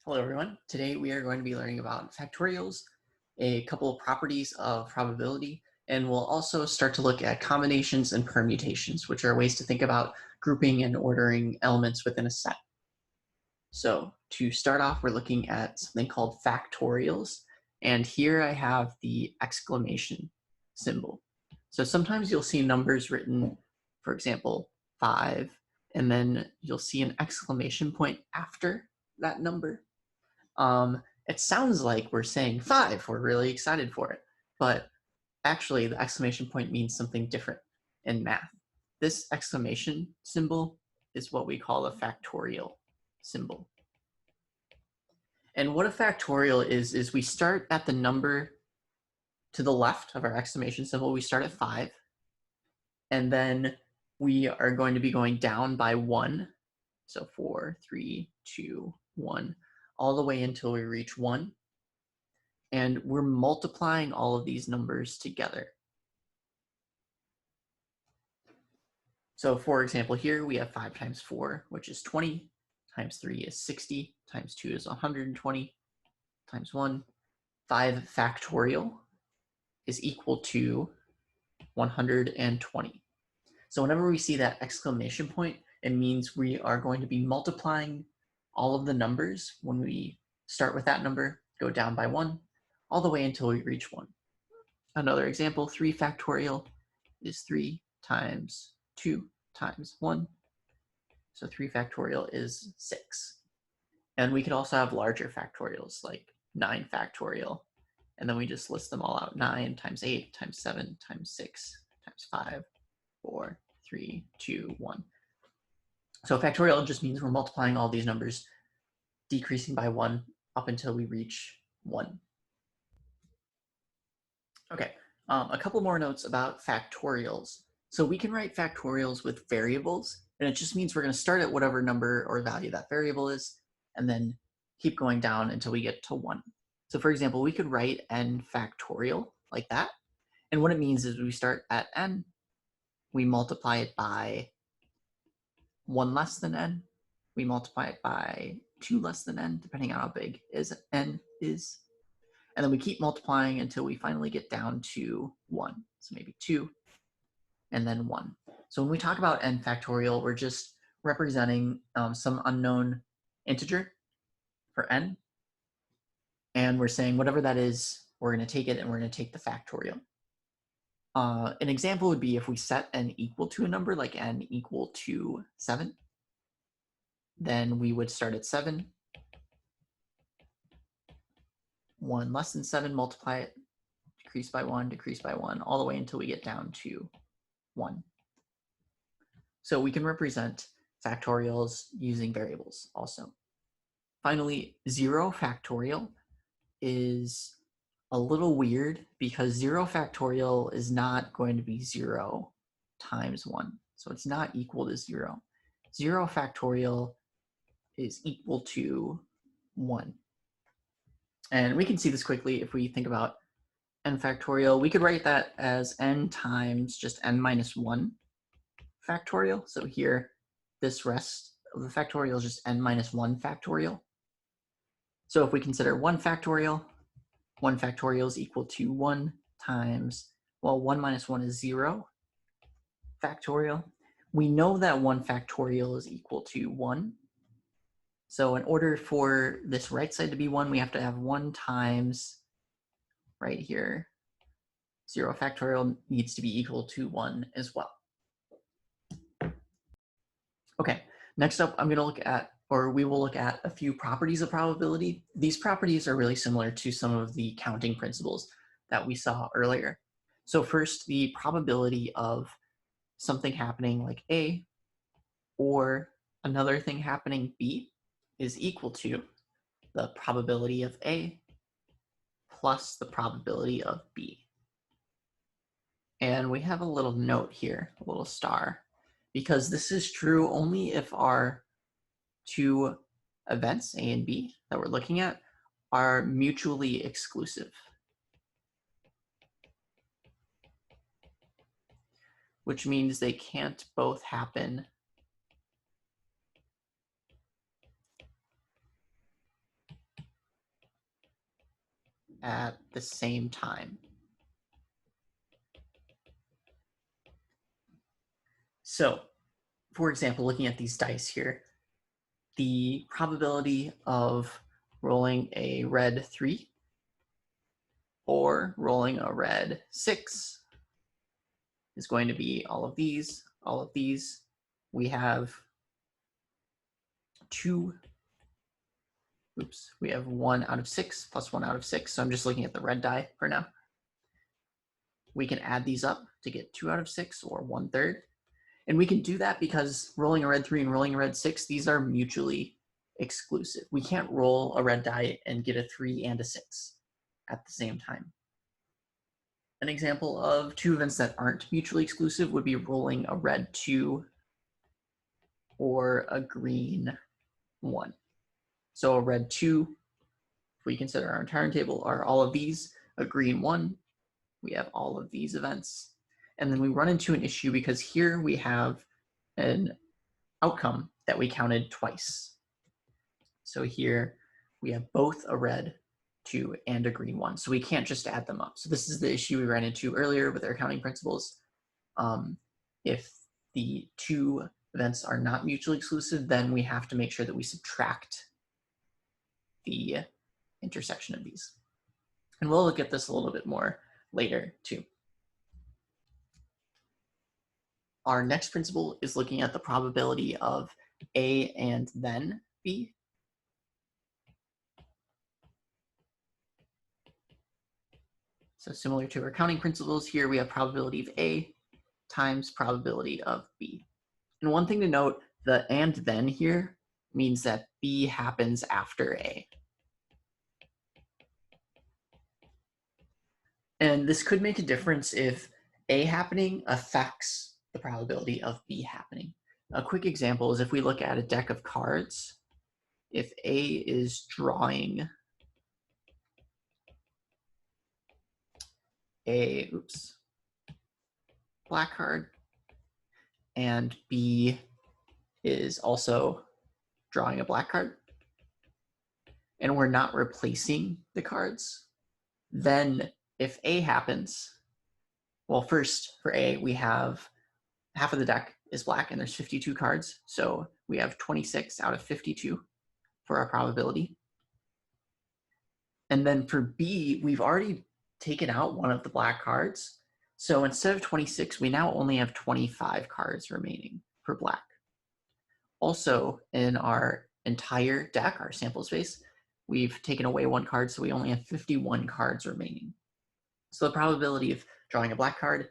Hello everyone. Today we are going to be learning about factorials, a couple of properties of probability, and we'll also start to look at combinations and permutations, which are ways to think about grouping and ordering elements within a set. So to start off, we're looking at something called factorials, and here I have the exclamation symbol. So sometimes you'll see numbers written, for example, 5, and then you'll see an exclamation point after that number. It sounds like we're saying 5, we're really excited for it, but actually the exclamation point means something different in math. This exclamation symbol is what we call a factorial symbol. And what a factorial is we start at the number to the left of our exclamation symbol, we start at 5, and then we are going to be going down by 1, so 4, 3, 2, 1, all the way until we reach 1. And we're multiplying all of these numbers together. So for example, here we have 5 times 4, which is 20, times 3 is 60, times 2 is 120, times 1. 5 factorial is equal to 120. So whenever we see that exclamation point, it means we are going to be multiplying all of the numbers when we start with that number, go down by 1, all the way until we reach 1. Another example, 3 factorial is 3 times 2 times 1. So 3 factorial is 6. And we could also have larger factorials like 9 factorial. And then we just list them all out. 9 times 8 times 7 times 6 times 5, 4, 3, 2, 1. So factorial just means we're multiplying all these numbers, decreasing by 1 up until we reach 1. Okay, a couple more notes about factorials. So we can write factorials with variables, and it just means we're going to start at whatever number or value that variable is, and then keep going down until we get to 1. So for example, we could write n factorial like that. And what it means is we start at n, we multiply it by 1 less than n, we multiply it by 2 less than n, depending on how big n is. And then we keep multiplying until we finally get down to 1. So maybe 2, and then 1. So when we talk about n factorial, we're just representing some unknown integer for n. And we're saying whatever that is, we're going to take it and we're going to take the factorial. An example would be if we set n equal to a number, like n equal to 7, then we would start at 7. 1 less than 7, multiply it, decrease by 1, all the way until we get down to 1. So we can represent factorials using variables also. Finally, 0 factorial is a little weird because 0 factorial is not going to be 0 times 1. So it's not equal to 0. 0 factorial is equal to 1. And we can see this quickly if we think about n factorial. We could write that as n times just n minus 1 factorial. So here, this rest of the factorial is just n minus 1 factorial. So if we consider 1 factorial is equal to 1 times, well, 1 minus 1 is 0 factorial. We know that 1 factorial is equal to 1. So in order for this right side to be 1, we have to have 1 times, right here, 0 factorial needs to be equal to 1 as well. Okay, next up, I'm going to look at, or we will look at a few properties of probability. These properties are really similar to some of the counting principles that we saw earlier. So first, the probability of something happening like A or another thing happening B is equal to the probability of A plus the probability of B. And we have a little note here, a little star, because this is true only if our two events, A and B, that we're looking at are mutually exclusive. Which means they can't both happen at the same time. So, for example, looking at these dice here, the probability of rolling a red 3 or rolling a red 6 is going to be all of these, all of these. We have we have 1 out of 6 plus 1 out of 6. So I'm just looking at the red die for now. We can add these up to get 2 out of 6 or 1/3. And we can do that because rolling a red 3 and rolling a red 6, these are mutually exclusive. We can't roll a red die and get a 3 and a 6 at the same time. An example of two events that aren't mutually exclusive would be rolling a red 2 or a green 1. So a red 2, if we consider our entire table, are all of these. A green 1, we have all of these events. And then we run into an issue because here we have an outcome that we counted twice. So here we have both a red 2 and a green 1. So we can't just add them up. So this is the issue we ran into earlier with our counting principles. If the two events are not mutually exclusive, then we have to make sure that we subtract the intersection of these. And we'll look at this a little bit more later too. Our next principle is looking at the probability of A and then B. So similar to our counting principles, here we have probability of A times probability of B. And one thing to note, the and then here means that B happens after A. And this could make a difference if A happening affects the probability of B happening. A quick example is if we look at a deck of cards, if A is drawing a black card and B is also drawing a black card, and we're not replacing the cards, then if A happens, well, first for A, we have half of the deck is black and there's 52 cards. So we have 26 out of 52 for our probability. And then for B, we've already taken out one of the black cards. So instead of 26, we now only have 25 cards remaining for black. Also, in our entire deck, our sample space, we've taken away one card, so we only have 51 cards remaining. So the probability of drawing a black card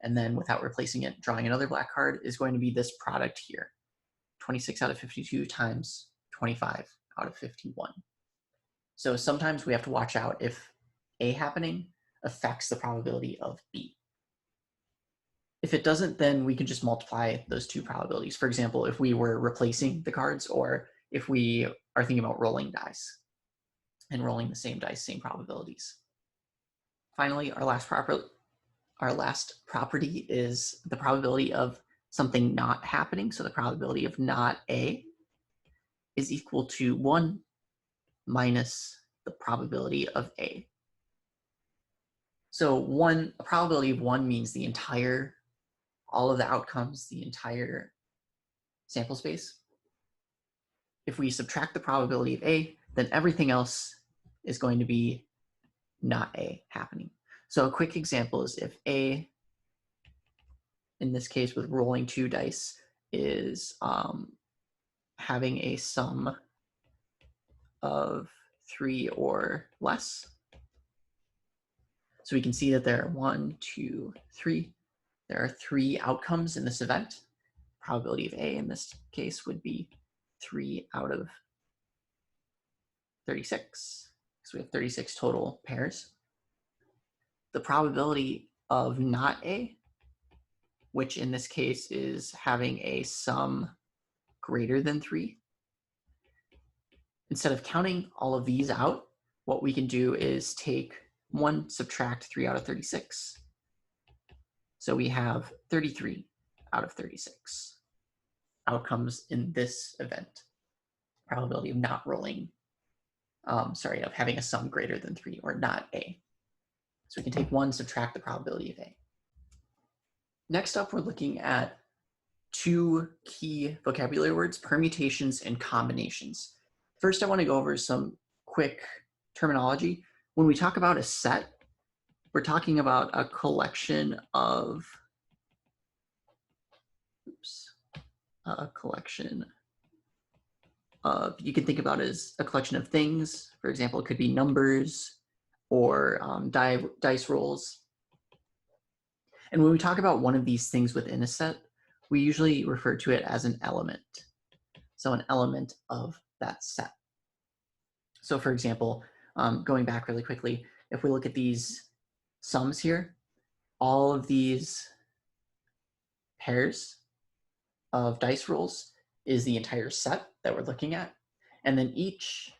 and then without replacing it, drawing another black card is going to be this product here, 26 out of 52 times 25 out of 51. So sometimes we have to watch out if A happening affects the probability of B. If it doesn't, then we can just multiply those two probabilities. For example, if we were replacing the cards, or if we are thinking about rolling dice and rolling the same dice, same probabilities. Finally, our last property is the probability of something not happening. So the probability of not A is equal to 1 minus the probability of A. So a probability of 1 means all of the outcomes, the entire sample space. If we subtract the probability of A, then everything else is going to be not A happening. So a quick example is if A, in this case with rolling 2 dice, is having a sum of 3 or less. So we can see that there are 1, 2, 3. There are 3 outcomes in this event. Probability of A in this case would be 3 out of 36. So we have 36 total pairs. The probability of not A, which in this case is having a sum greater than 3. Instead of counting all of these out, what we can do is take 1, subtract 3 out of 36. So we have 33 out of 36 outcomes in this event. Probability of not rolling of having a sum greater than 3 or not A. So we can take 1, subtract the probability of A. Next up, we're looking at two key vocabulary words, permutations and combinations. First, I want to go over some quick terminology. When we talk about a set, we're talking about a collection of, you can think about it as a collection of things. For example, it could be numbers or dice rolls. And when we talk about one of these things within a set, we usually refer to it as an element. So an element of that set. So for example, going back really quickly, if we look at these sums here, all of these pairs of dice rolls is the entire set that we're looking at. And then each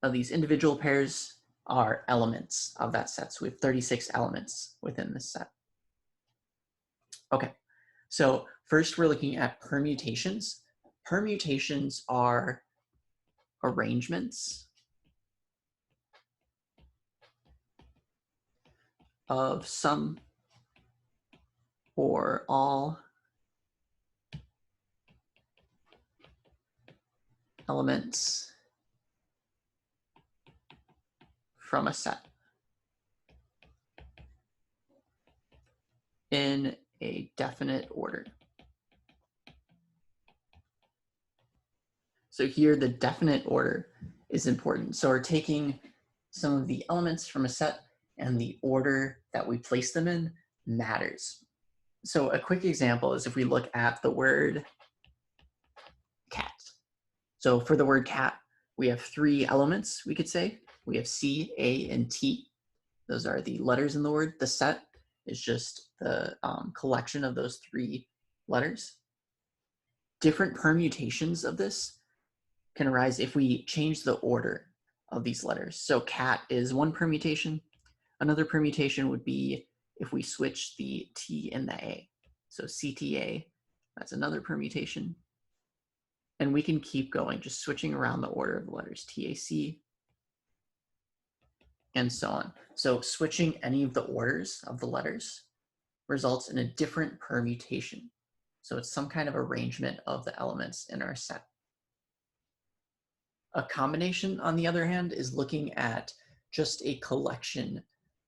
of these individual pairs are elements of that set. So we have 36 elements within this set. Okay, so first we're looking at permutations. Permutations are arrangements of some or all elements from a set in a definite order. So here the definite order is important. So we're taking some of the elements from a set and the order that we place them in matters. So a quick example is if we look at the word cat. So for the word cat, we have 3 elements, we could say. We have C, A, and T. Those are the letters in the word. The set is just the collection of those 3 letters. Different permutations of this can arise if we change the order of these letters. So cat is one permutation. Another permutation would be if we switch the T and the A. So CTA, that's another permutation. And we can keep going, just switching around the order of the letters, TAC, and so on. So switching any of the orders of the letters results in a different permutation. So it's some kind of arrangement of the elements in our set. A combination, on the other hand, is looking at just a collection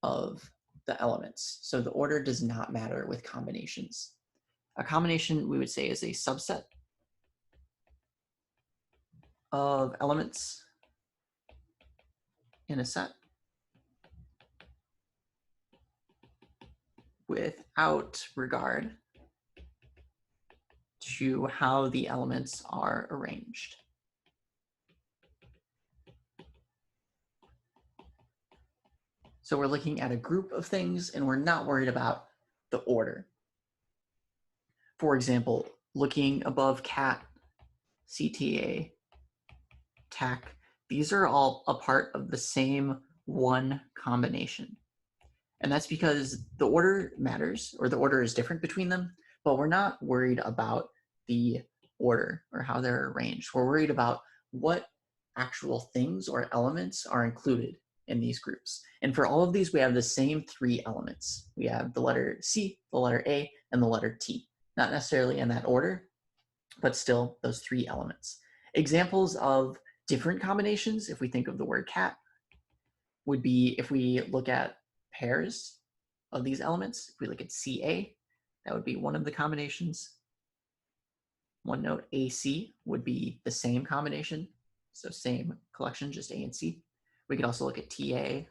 of the elements. So the order does not matter with combinations. A combination, we would say, is a subset of elements in a set without regard to how the elements are arranged. So we're looking at a group of things and we're not worried about the order. For example, looking above cat, CTA, TAC, these are all a part of the same one combination. And that's because the order matters, or the order is different between them, but we're not worried about the order or how they're arranged. We're worried about what actual things or elements are included in these groups. And for all of these, we have the same 3 elements. We have the letter C, the letter A, and the letter T. Not necessarily in that order, but still those 3 elements. Examples of different combinations, if we think of the word cat, would be if we look at pairs of these elements. If we look at CA, that would be one of the combinations. One note, AC would be the same combination, so same collection, just A and C. We could also look at TA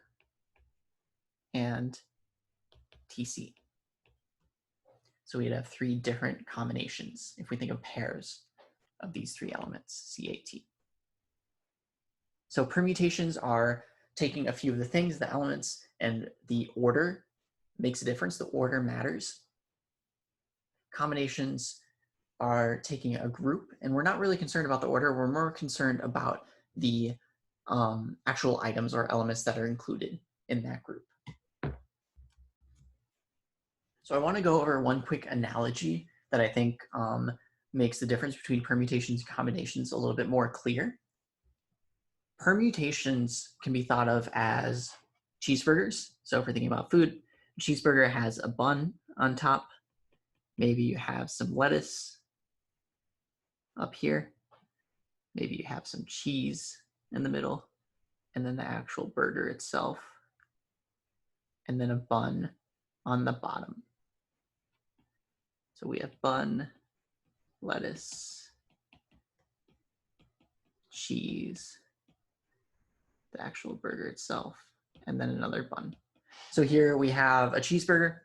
and TC. So we'd have 3 different combinations if we think of pairs of these 3 elements, CAT. So permutations are taking a few of the things, the elements, and the order makes a difference. The order matters. Combinations are taking a group, and we're not really concerned about the order. We're more concerned about the actual items or elements that are included in that group. So I want to go over one quick analogy that I think makes the difference between permutations and combinations a little bit more clear. Permutations can be thought of as cheeseburgers. So if we're thinking about food, a cheeseburger has a bun on top. Maybe you have some lettuce up here. Maybe you have some cheese in the middle, and then the actual burger itself, and then a bun on the bottom. So we have bun, lettuce, cheese, the actual burger itself, and then another bun. So here we have a cheeseburger.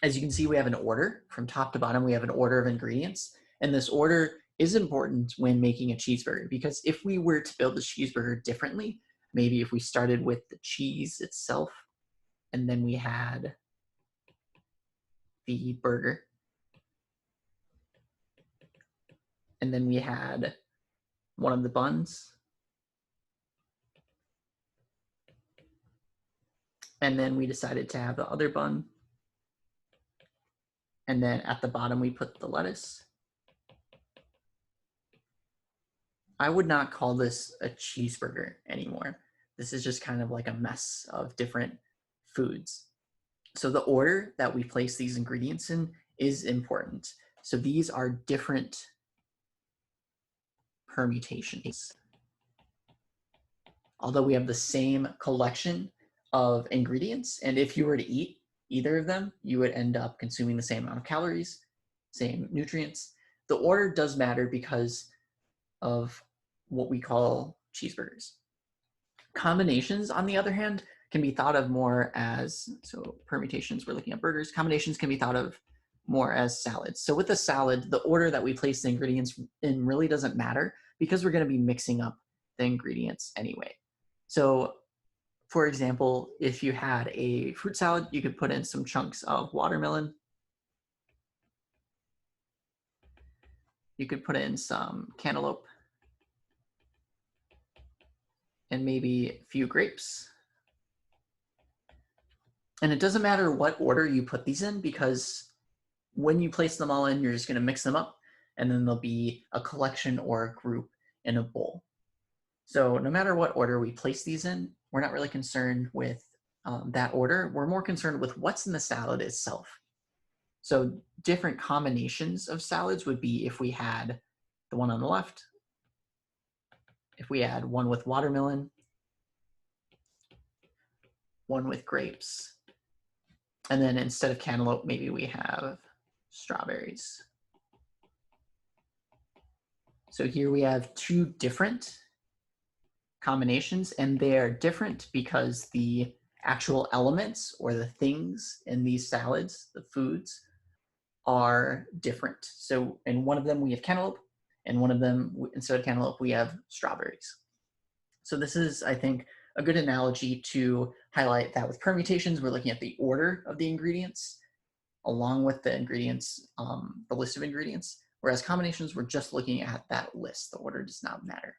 As you can see, we have an order from top to bottom. We have an order of ingredients, and this order is important when making a cheeseburger, because if we were to build the cheeseburger differently, maybe if we started with the cheese itself, and then we had the burger, and then we had one of the buns, and then we decided to have the other bun, and then at the bottom we put the lettuce. I would not call this a cheeseburger anymore. This is just kind of like a mess of different foods. So the order that we place these ingredients in is important. So these are different permutations. Although we have the same collection of ingredients, and if you were to eat either of them, you would end up consuming the same amount of calories, same nutrients. The order does matter because of what we call cheeseburgers. Combinations, on the other hand, can be thought of more as, so permutations, we're looking at burgers. Combinations can be thought of more as salads. So with a salad, the order that we place the ingredients in really doesn't matter because we're going to be mixing up the ingredients anyway. So for example, if you had a fruit salad, you could put in some chunks of watermelon. You could put in some cantaloupe and maybe a few grapes. And it doesn't matter what order you put these in, because when you place them all in, you're just going to mix them up, and then there'll be a collection or a group in a bowl. So no matter what order we place these in, we're not really concerned with that order. We're more concerned with what's in the salad itself. So different combinations of salads would be if we had the one on the left, if we had one with watermelon, one with grapes, and then instead of cantaloupe, maybe we have strawberries. So here we have two different combinations, and they're different because the actual elements or the things in these salads, the foods, are different. So in one of them we have cantaloupe, and one of them, instead of cantaloupe, we have strawberries. So this is, I think, a good analogy to highlight that with permutations, we're looking at the order of the ingredients along with the ingredients, the list of ingredients, whereas combinations, we're just looking at that list. The order does not matter.